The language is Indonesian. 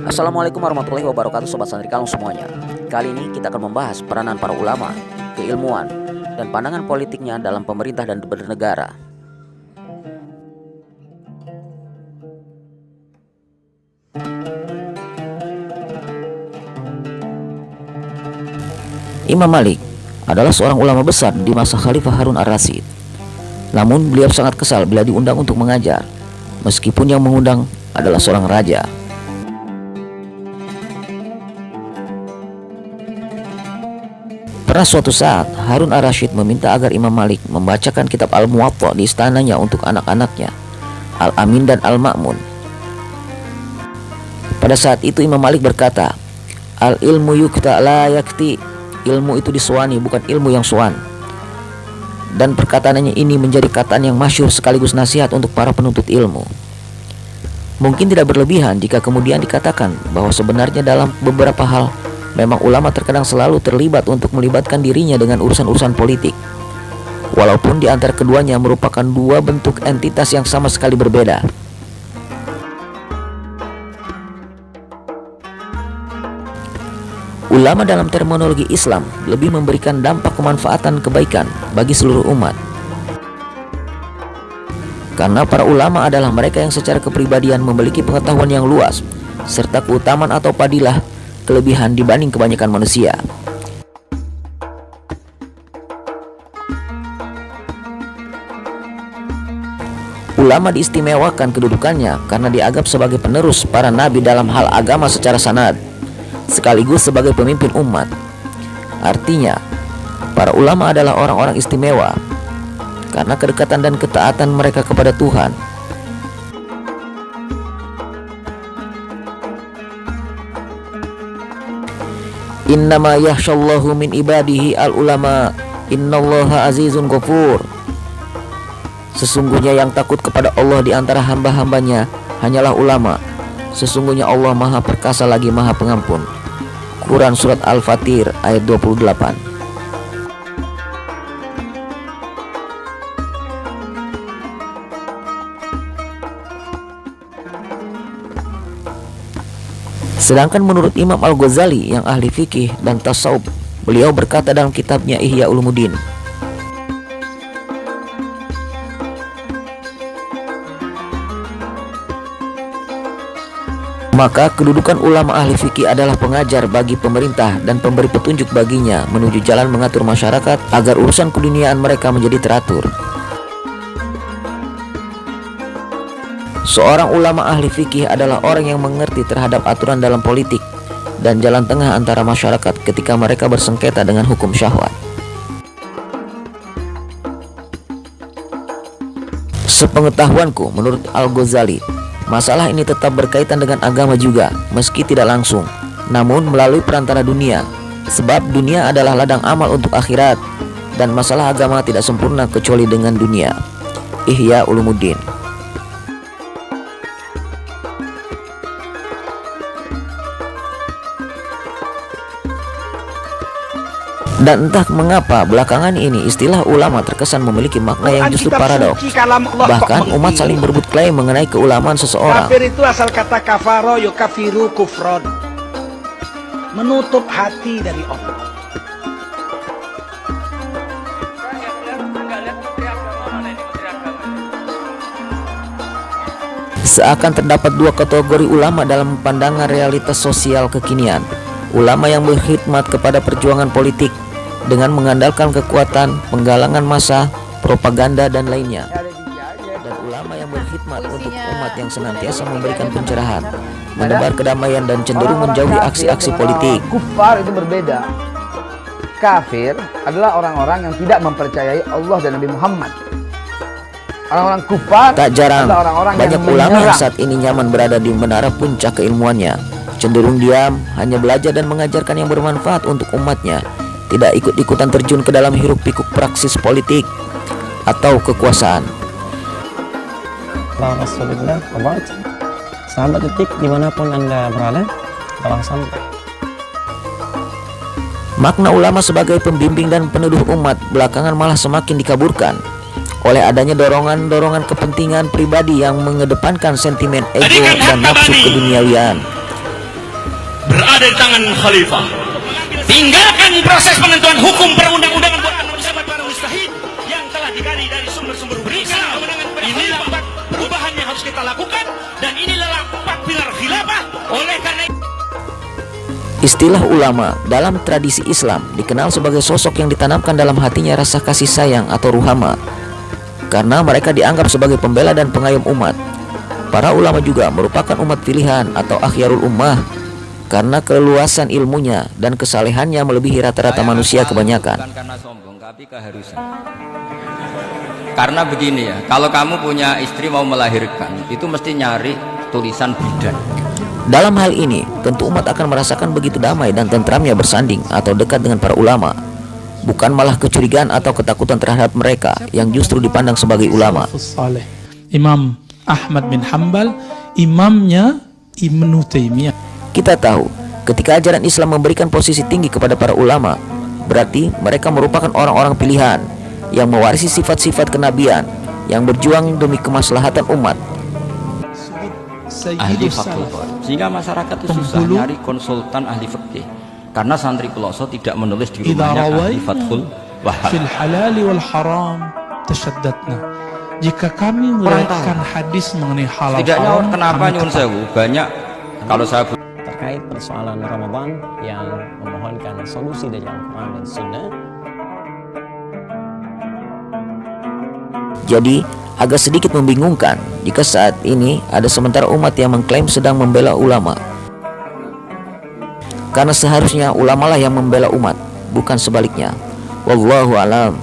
Assalamualaikum warahmatullahi wabarakatuh Sobat Santri Kalong semuanya. Kali ini kita akan membahas peranan para ulama, keilmuan, dan pandangan politiknya dalam pemerintah dan bernegara. Imam Malik adalah seorang ulama besar di masa Khalifah Harun ar-Rasyid. Namun beliau sangat kesal bila diundang untuk mengajar, meskipun yang mengundang adalah seorang raja. Pernah suatu saat Harun ar-Rasyid meminta agar Imam Malik membacakan kitab Al-Muwatta di istananya untuk anak-anaknya, Al-Amin dan Al-Ma'mun. Pada saat itu Imam Malik berkata, "Al-ilmu yukta la yakti." Ilmu itu disuani, bukan ilmu yang suan. Dan perkataannya ini menjadi kataan yang masyhur sekaligus nasihat untuk para penuntut ilmu. Mungkin tidak berlebihan jika kemudian dikatakan bahwa sebenarnya dalam beberapa hal memang ulama terkadang selalu terlibat untuk melibatkan dirinya dengan urusan-urusan politik, walaupun di antara keduanya merupakan dua bentuk entitas yang sama sekali berbeda. Ulama dalam terminologi Islam lebih memberikan dampak kemanfaatan kebaikan bagi seluruh umat, karena para ulama adalah mereka yang secara kepribadian memiliki pengetahuan yang luas serta keutamaan atau fadilah kelebihan dibanding kebanyakan manusia. Ulama diistimewakan kedudukannya karena dianggap sebagai penerus para nabi dalam hal agama secara sanad, sekaligus sebagai pemimpin umat. Artinya, para ulama adalah orang-orang istimewa karena kedekatan dan ketaatan mereka kepada Tuhan. Innama yakhshallahu min ibadihi al-ulama, innallaha azizun ghafur. Sesungguhnya yang takut kepada Allah di antara hamba-hambanya hanyalah ulama. Sesungguhnya Allah Maha Perkasa lagi Maha Pengampun. Quran Surat Al-Fatir ayat 28. Sedangkan menurut Imam Al-Ghazali yang ahli fikih dan tasawuf, beliau berkata dalam kitabnya Ihya Ulumuddin, maka kedudukan ulama ahli fikih adalah pengajar bagi pemerintah dan pemberi petunjuk baginya menuju jalan mengatur masyarakat agar urusan keduniaan mereka menjadi teratur. Seorang ulama ahli fikih adalah orang yang mengerti terhadap aturan dalam politik dan jalan tengah antara masyarakat ketika mereka bersengketa dengan hukum syahwat. Sepengetahuanku, menurut Al-Ghazali, masalah ini tetap berkaitan dengan agama juga, meski tidak langsung, namun melalui perantara dunia. Sebab dunia adalah ladang amal untuk akhirat, dan masalah agama tidak sempurna kecuali dengan dunia. Ihya Ulumuddin. Dan entah mengapa belakangan ini istilah ulama terkesan memiliki makna yang justru paradoks. Bahkan umat saling berebut klaim mengenai keulamaan seseorang. Kafir itu asal kata kafaro yukafiru kufron, menutup hati dari Allah. Seakan terdapat dua kategori ulama dalam pandangan realitas sosial kekinian. Ulama yang berkhidmat kepada perjuangan politik dengan mengandalkan kekuatan, penggalangan massa, propaganda dan lainnya. Dan ulama yang berkhidmat untuk umat yang senantiasa memberikan pencerahan, menebar kedamaian dan cenderung menjauhi aksi-aksi politik. Kufar itu berbeda. Kafir adalah orang-orang yang tidak mempercayai Allah dan Nabi Muhammad. Orang-orang kufar tak jarang adalah orang-orang banyak yang ulama yang menyerang. saat ini nyaman berada di menara puncak keilmuannya, cenderung diam, hanya belajar dan mengajarkan yang bermanfaat untuk umatnya, tidak ikut-ikutan terjun ke dalam hiruk-pikuk praksis politik atau kekuasaan. Rasulullah, sahabat detik dimanapun Anda berada, tolong sampai. Makna ulama sebagai pembimbing dan peneduh umat belakangan malah semakin dikaburkan oleh adanya dorongan-dorongan kepentingan pribadi yang mengedepankan sentimen ego dan nafsu keduniawian. ada di tangan khalifah. Tinggalkan proses penentuan hukum perundang-undangan buatan bersama para mujtahid yang telah digali dari sumber-sumber Islam. Inilah 4 perubahan yang harus kita lakukan, dan inilah 4 pilar khilafah. Oleh karena Istilah ulama dalam tradisi Islam dikenal sebagai sosok yang ditanamkan dalam hatinya rasa kasih sayang atau ruhama, karena mereka dianggap sebagai pembela dan pengayom umat. Para ulama juga merupakan umat pilihan atau akhyarul ummah, karena keluasan ilmunya dan kesalehannya melebihi rata-rata manusia kebanyakan. Bukan karena sombong, tapi keharusan. Karena begini ya, kalau kamu punya istri mau melahirkan, itu mesti nyari tulisan bidan. Dalam hal ini, tentu umat akan merasakan begitu damai dan tentramnya bersanding atau dekat dengan para ulama, bukan malah kecurigaan atau ketakutan terhadap mereka yang justru dipandang sebagai ulama. Imam Ahmad bin Hanbal, imamnya Ibnu Taimiyah. Kita tahu, ketika ajaran Islam memberikan posisi tinggi kepada para ulama, berarti mereka merupakan orang-orang pilihan yang mewarisi sifat-sifat kenabian, yang berjuang demi kemaslahatan umat. Ahli fathul qorib. Sehingga masyarakat itu susah nyari konsultan ahli fikih, karena santri Peloso tidak menulis di rumahnya ahli fathul wahab. Fil halal wal haram tasyaddatna. Jika kami meriwayatkan hadis mengenai halal Setidaknya haram, kenapa nyun sewu banyak kalau saya Terkait persoalan Ramadan yang memohonkan solusi dari Al-Quran dan Sunnah. Jadi, agak sedikit membingungkan jika saat ini ada sementara umat yang mengklaim sedang membela ulama. Karena seharusnya ulamalah yang membela umat, bukan sebaliknya. Wallahu a'lam.